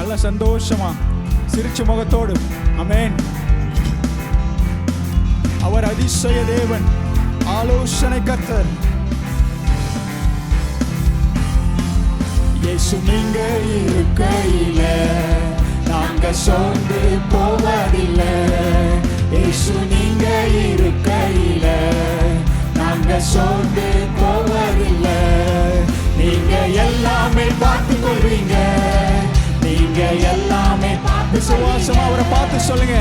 நல்ல சந்தோஷமா சிரிச்ச முகத்தோடு ஆமென். அவர் அதிசய தேவன், ஆலோசனை கர்த்தர். இயேசு நீங்க இருக்கையில நாங்க சோர்ந்து போவதில்லை. இயேசு நீங்க இருக்கையில நாங்க சோர்ந்து போவதில்லை. நீங்க எல்லாமே பார்த்து கொள்வீங்க. நீங்க எல்லாமே விசுவாசமா அவரை பார்த்து சொல்லுங்க,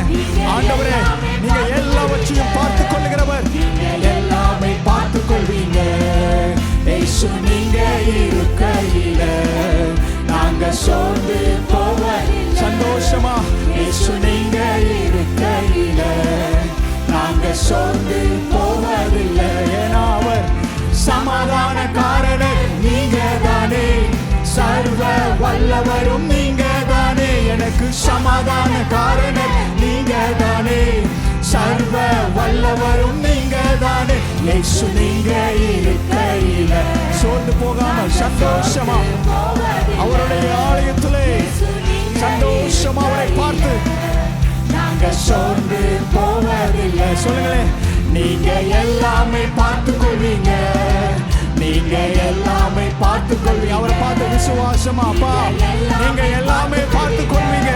ஆண்டவரே நீங்க எல்லாவற்றையும் பார்த்து கொள்ளுகிறவர். எல்லாமே பார்த்து கொள்வீங்க. இயேசு நீங்க இருக்கையில நாங்க சோர்ந்து போவ சந்தோஷமா. இயேசு நீங்க இருக்கையில நாங்க சோர்ந்து போவதில்லை. ஏன்னா அவர் சமாதான காரணர் நீங்க தானே, சர்வ வல்லவரும் நீங்க தானே. எனக்கு சமாதான காரணர் நீங்க தானே, சர்வ வல்லவரும் நீங்க தானே. இயேசு நீங்க இருக்கையில சோர்ந்து போகாம சந்தோஷமா அவருடைய ஆலயத்திலே சந்தோஷமா அவரை பார்த்து நாங்க சோர்ந்து போவதில்லை. சொல்லுங்களேன், நீங்க எல்லாமே பார்த்து கொள்வீங்க. நீங்க எல்லாமே பார்த்து கொள்வீங்க. அவரை பார்த்து விசுவாசமா, அப்பா நீங்க எல்லாமே பார்த்து கொள்வீங்க.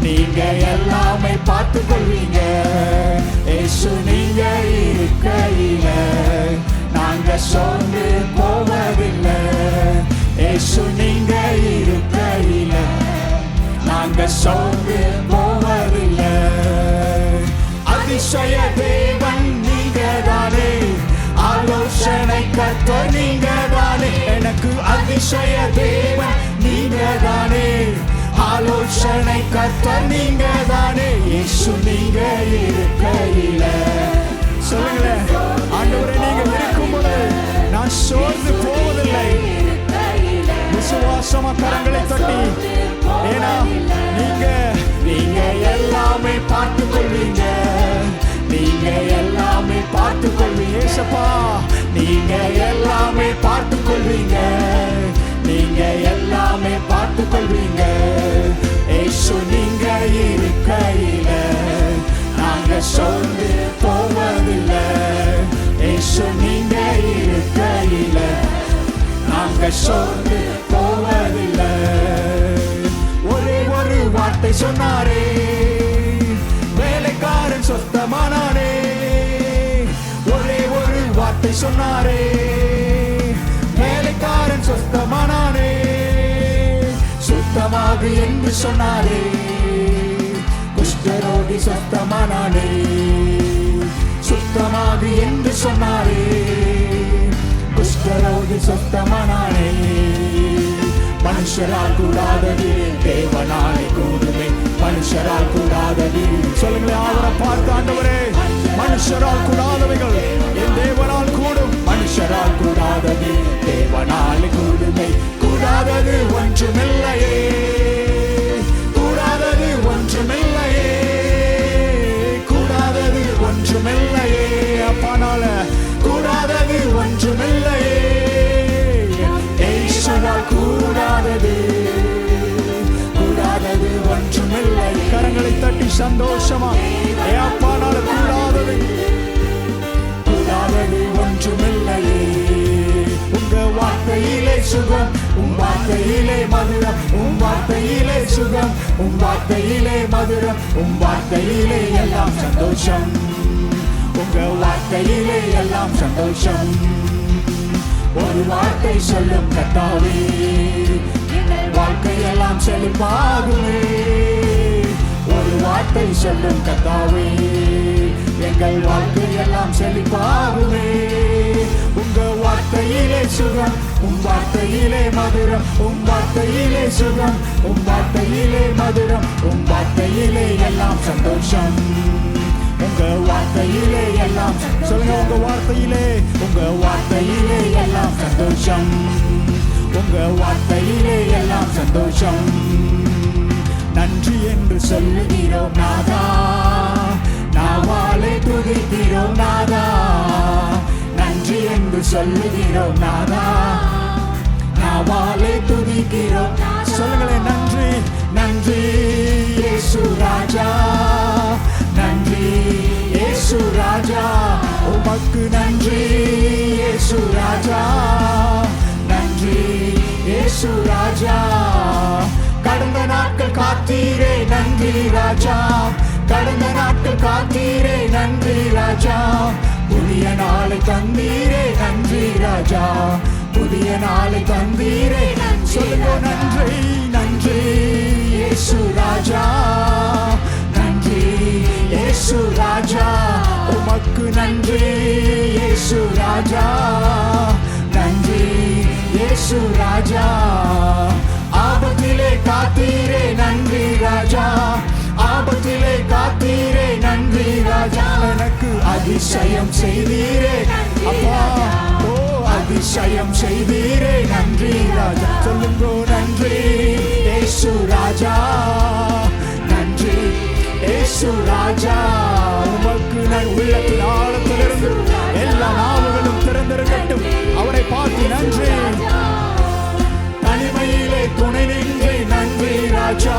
நீங்க எல்லாமே பார்த்து கொள்வீங்க. இயேசு நீங்க இருக்கையில நாங்க சோர்ந்து போவதில்லை. இயேசு நீங்க இருக்கையில நாங்க சோர்ந்து போவதில்லை. அதிசய தேவன் நீங்க தானே, ஆலோசனை கர்த்தர் நீங்க தானே. எனக்கு அதிசய தேவன் நீங்க தானே, ஆலோசனை கர்த்தர் நீங்க தானே. இயேசு நீங்க இருக்கையில சொல்லுங்களேன், ஆண்டவரே நீங்க இருக்கும்போது நான் சோர்ந்து போவதில்லை. விசுவாசமா கரங்களை தட்டி, ஏன்னா நீங்க எல்லாமே பார்த்து கொள்வீங்க. நீங்க எல்லாமே பார்த்து கொள்வீங்க. ஏசப்பா நீங்க எல்லாமே பார்த்து கொள்வீங்க. நீங்க எல்லாமே பார்த்து கொள்வீங்க. இயேசு நீங்க இருக்கையில நாங்க சோர்ந்து போவதில்லை. இயேசு நீங்க இருக்கையில நாங்க சோர்ந்து போவதில்லை. ஒரே ஒரு வார்த்தை சொன்னாரே, வேலைக்காரன் சொத்தமானானே. ஒரே ஒரு வார்த்தை சொன்னாரே, வேலைக்காரன் சொத்தமானானே. சுத்தமாகு என்று சொன்னாரே, குஷ்டரோகி சொத்தமானானே. சுத்தமாகு என்று சொன்னாரே, குஷ்டரோகி சொத்தமானானே. மனுஷரால் கூடாதது தேவனாலே கூடுமே. மனுஷரால் கூடாதது சொல்லுங்களேன், அவரை பார்த்து ஆண்டவரே மனுஷரால் கூடாதவைகள் என் தேவனால் கூடும். மனுஷரால் கூடாதது தேவனாலே கூடுமே. கூடாதது ஒன்றுமில்லையே, கூடாதது ஒன்றுமில்லையே, கூடாதது ஒன்றுமில்லையே. அப்பானால கூடாதது ஒன்றுமில்லையே. இயேசுவால் கூடாதது கூடாதது ஒன்றுமில்லை. கரங்களை தட்டி சந்தோஷமா, அப்பானால கூடாதது கூடாதது ஒன்றுமில்லையே. உங்க வார்த்தையிலே சுகம், உன் வார்த்தையிலே மதுரம், உன் வார்த்தையிலே சுகம், உன் வார்த்தையிலே மதுரம், உன் வார்த்தையிலே எல்லாம் சந்தோஷம். உங்க வார்த்தையிலே எல்லாம் சந்தோஷம். ஒரு வார்த்தை சொல்லும் கர்த்தாவே, வாழ்க்கையெல்லாம் செழிப்பாகுமே. ஒரு வார்த்தை சொல்லும் கர்த்தாவே, எங்கள் வாழ்க்கையெல்லாம் செழிப்பாகுமே. உங்க வார்த்தையிலே சுகம், உன் வார்த்தையிலே மதுரம், உன் வார்த்தையிலே சுகம், உன் வார்த்தையிலே மதுரம், உன் வார்த்தையிலே எல்லாம் சந்தோஷம். உங்க வார்த்தையிலே எல்லாம் சொல்லுங்க, உங்க வார்த்தையிலே, உங்க வார்த்தையிலே எல்லாம் சந்தோஷம். உங்க வார்த்தையிலே எல்லாம் சந்தோஷம். நன்றி என்று சொல்லுகிறோம் நாதா, நாவாலே துதிக்கிறோம் நாதா. நன்றி என்று சொல்லுகிறோம் நாதா, நாவாலே துதிக்கிறோம். சொல்லுங்களேன், நன்றி உமக்கு நன்றி இயேசு ராஜா, நன்றி இயேசு ராஜா. கடந்த நாட்கள் காத்தீரே நன்றி ராஜா, கடந்த நாட்கள் காத்தீரே நன்றி ராஜா. புதிய நாளை தந்தீரே நன்றி ராஜா, புதிய நாளை தந்தீரே. சொல்லுங்க நன்றி, நன்றி இயேசு ராஜா, நன்றி இயேசு ராஜா. உமக்கு நன்றி இயேசு ராஜா, நன்றி இயேசு ராஜா. ஆபத்திலே காத்தீரே நன்றி ராஜா, ஆபத்திலே காத்தீரே நன்றி ராஜா. எனக்கு அதிசயம் செய்தீரே அப்பா, ஓ அதிசயம் செய்தீரே நன்றி ராஜா. சொல்லுங்கோ நன்றி இயேசு ராஜா, நன்றி இயேசு ராஜா. உமக்கு நான் உள்ளத்தின் ஆழத்திலிருந்து எல்லா நாவுகளும் திறந்திருக்கட்டும். அவரை பார்த்து நன்றி. தனிமையிலே துணை நின்று நன்றி ராஜா,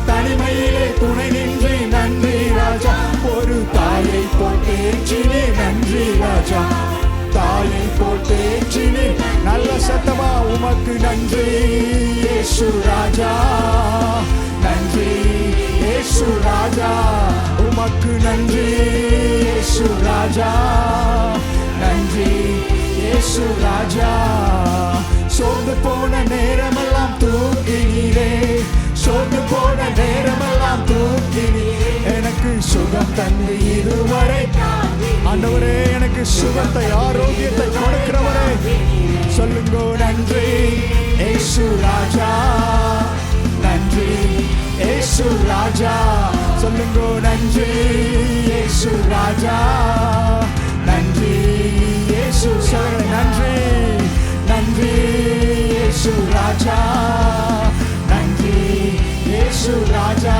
தனிமையிலே துணை நின்று நன்றி ராஜா. ஒரு தாயை போட்டேற்றினே நன்றி ராஜா, தாயை போட்டேற்றினே. நல்ல சத்தமா உமக்கு நன்றி இயேசு ராஜா, நன்றி இயேசு ராஜா. உமக்கு நன்றி இயேசு ராஜா, நன்றி இயேசு ராஜா. சோர்ந்து போன நேரமெல்லாம் தூக்கினீரே, சோர்ந்து போன நேரமெல்லாம் தூக்கினீரே. எனக்கு சுகம் தந்து இதுவரை ஆண்டவரே, எனக்கு சுகத்தை ஆரோக்கியத்தை கொடுக்கிறவரே. சொல்லுங்கோ நன்றி இயேசு ராஜா, நன்றி இயேசு ராஜா. சொல்லுங்கோ நன்றி இயேசு ராஜா, நன்றி இயேசு. சொல்லுங்க நன்றி, நன்றி இயேசு ராஜா, நன்றி இயேசு ராஜா.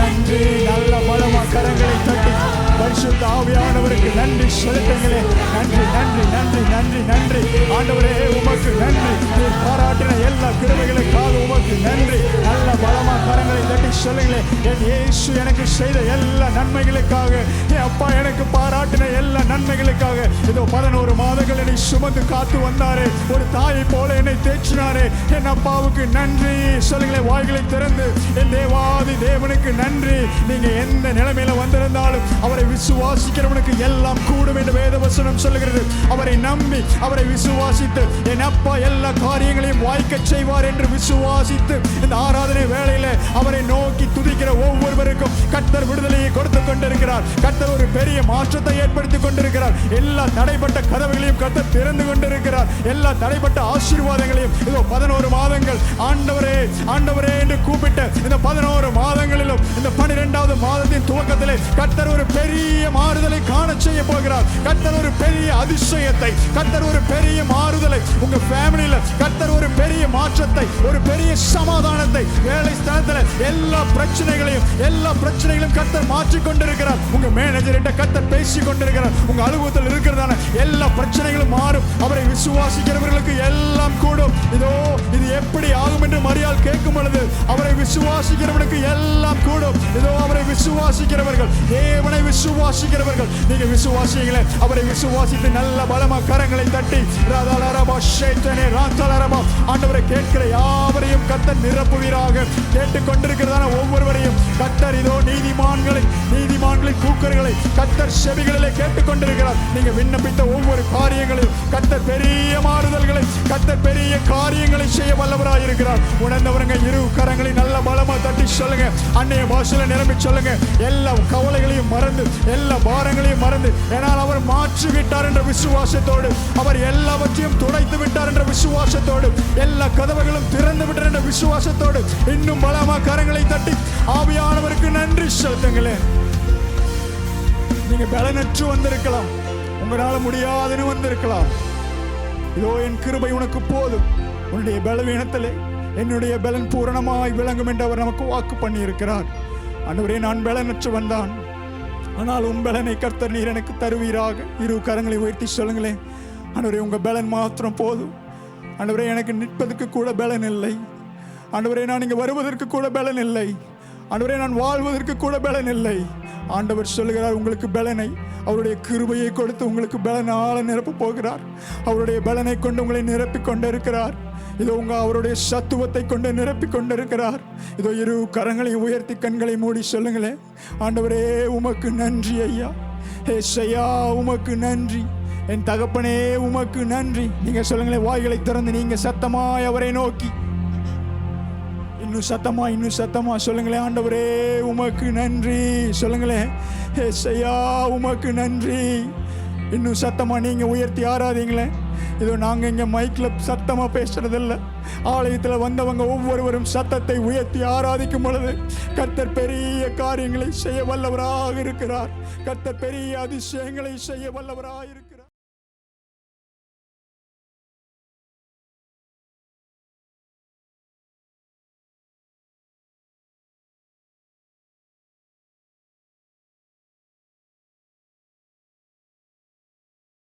நன்றி. நல்ல பலமா கரங்களை தட்டி பரிசுத்த ஆவியானவருக்கு நன்றி செலுத்துங்களே. நன்றி நன்றி நன்றி நன்றி நன்றி ஆண்டவரே, உமக்கு நன்றி. நீர் பாராட்டின எல்லா கிருபைகளுக்காக உமக்கு நன்றி. நல்ல பலமா கரங்களை தட்டி சொல்லுங்களே. என் இயேசு எனக்கு செய்த எல்லா நன்மைகளுக்காக, என் அப்பா எனக்கு பாராட்டின எல்லா நன்மைகளுக்காக, இதோ 11 மாதங்கள் என்னை சுமந்து காத்து வந்தாரே, ஒரு தாயை போல என்னை தேற்றினாரே. என் அப்பாவுக்கு நன்றி சொல்லுங்களே. வாய்களை திறந்து என் தேவாதி தேவனுக்கு நன்றி. நீங்க எந்த நிலைமையில வந்திருந்தாலும் அவரை விசுவாசிக்கிறவனுக்கு எல்லாம் கூடும் என்று வேதவசனம் சொல்லுகிறது. அவரை நம்பி அவரை விசுவாசித்து என் அப்பா எல்லா காரியங்களையும் வாய்க்க செய்வார் என்று விசுவாசித்து இந்த ஆராதனை வேளையில அவரை நோக்கி துதிக்கிற ஒவ்வொருவருக்கும் கர்த்தர் விடுதலையை கொடுத்து கொண்டிருக்கிறார். கர்த்தர் ஒரு பெரிய மாற்றத்தை ஏற்படுத்தி கொண்டிருக்கிறார். எல்லா தடைப்பட்ட கதவுகளையும் கர்த்தர் திறந்து கொண்டிருக்கிறார். எல்லா தடைப்பட்ட ஆசீர்வாதங்களையும் இதோ 11 மாதங்கள் ஆண்டவரே ஆண்டவரே என்று கூப்பிட்ட இந்த 11 மாதங்களிலும் இந்த 12வது மாதத்தின் துவக்கத்திலே கர்த்தர் ஒரு பெரிய மாறுதலை காண செய்ய போகிறார். கர்த்தர் ஒரு பெரிய அதிசயத்தை, கர்த்தர் ஒரு பெரிய மாறுதலை உங்க ஃபேமிலியில, கர்த்தர் ஒரு பெரிய மாற்றத்தை, ஒரு பெரிய சமாதானத்தை, வேலை ஸ்தலத்துல எல்லா பிரச்சனைகளையும் கர்த்தர் மாற்றிக் கொண்டிருக்கிறார். உங்க மேனேஜர்கிட்ட கர்த்தர் பேசிக் கொண்டிருக்கிறார். உங்க அலுவலகத்தில் இருக்கிறதான எல்லா பிரச்சனைகளும் மாறும். அவரை விசுவாசிக்கிறவர்களுக்கு எல்லாம் கூடும். இதோ இது எப்படி ஆகும் என்று மரியாள் கேட்கும் பொழுது அவரை விசுவாசிக்கிறவனுக்கு எல்லாம் கூடும். இதோ அவரை விசுவாசிக்கிறவர்கள், தேவனை விசுவாசிக்கிறவர்கள், நீங்க விசுவாசிங்களே. அவரை விசுவாசித்து நல்ல பலமா கரங்களை தட்டி ஆண்டவரை கேட்கிற யாவரையும் கர்த்தர் நிரப்புவீராக. கேட்டுக்கொண்டிருக்கிறதான ஒவ்வொருவரையும் கர்த்தர் இதோ நீதிமான்களின் கூக்குரல்களை கர்த்தர் செவிகளிலே கேட்டுக்கொண்டிருக்கிறார். நீங்க விண்ணப்பித்த ஒவ்வொரு காரியங்களையும் கர்த்தர் பெரிய மாறுதல்களை, கர்த்தர் பெரிய காரியங்களை செய்ய வல்லவராய் இருக்கிறார். உணர்ந்தவருங்க இரு கரங்களை நல்ல பலமா தட்டி சொல்லுங்க. அன்னைய பாஷையில நிரம்பி சொல்லுங்க. எல்லா கவலைகளையும் மறந்து, எல்லா பாரங்களையும் மறந்து, ஏனால் அவர் மாற்றி விட்டார் என்ற விசுவாசத்தோடு, அவர் எல்லாவற்றையும் துடைத்து விட்டார் என்ற விசுவாசத்தோடு, எல்லா கதவுகளும் திறந்து விட்டார் என்ற விசுவாசத்தோடு இன்னும் பலமா கரங்களை தட்டி ஆவியானவருக்கு நன்றி செலுத்துங்களே. நீங்க பலனற்று வந்திருக்கலாம், உங்களால முடியாதுன்னு வந்திருக்கலாம். இதோ என் கிருபை உனக்கு போதும், உன்னுடைய பலவீனத்திலே என்னுடைய பலன் பூரணமாய் விளங்கும் என்று அவர் நமக்கு வாக்கு பண்ணி இருக்கிறார். ஆண்டவரே, நான் பலனற்று வந்தான், ஆனால் உன் பலனை கர்த்தர் நீர் எனக்கு தருவீராக. இரு கரங்களை உயர்த்தி சொல்லுங்களேன். ஆண்டவரே, உங்க பலன் மாத்திரம் போதும். ஆண்டவரே, எனக்கு நிற்பதற்கு கூட பலன் இல்லை. ஆண்டவரே, நான் இங்கே வருவதற்கு கூட பலன் இல்லை. ஆண்டவரே, நான் வாழ்வதற்கு கூட பலன் இல்லை. ஆண்டவர் சொல்லுகிறார், உங்களுக்கு பலனை, அவருடைய கிருபையை கொடுத்து உங்களுக்கு பலனால நிரப்ப போகிறார். அவருடைய பலனை கொண்டு உங்களை நிரப்பிக் கொண்டிருக்கிறார். இதோ அவருடைய சத்துவத்தை கொண்டு நிரப்பிக் கொண்டிருக்கிறார். இதோ இரு கரங்களையும் உயர்த்தி கண்களை மூடி சொல்லுங்களேன், ஆண்டவரே உமக்கு நன்றி ஐயா, ஏசையா உமக்கு நன்றி, என் தகப்பனே உமக்கு நன்றி. நீங்க சொல்லுங்களேன், வாய்களை திறந்து நீங்க சத்தமாய் அவரை நோக்கி இன்னும் சத்தமா சொல்லுங்களேன், ஆண்டவரே உமக்கு நன்றி சொல்லுங்களேன், ஏசையா உமக்கு நன்றி. இன்னும் சத்தமா நீங்க உயர்த்தி ஆராதிங்களேன். இதோ நாங்க இங்க மைக்ல சத்தமா பேசுறதில்ல, ஆலயத்தில் வந்தவங்க ஒவ்வொருவரும் சத்தத்தை உயர்த்தி ஆராதிக்கும் பொழுது கர்த்தர் பெரிய காரியங்களை செய்ய வல்லவராக இருக்கிறார். கர்த்தர் பெரிய அதிசயங்களை செய்ய வல்லவராக இருக்கிறார்.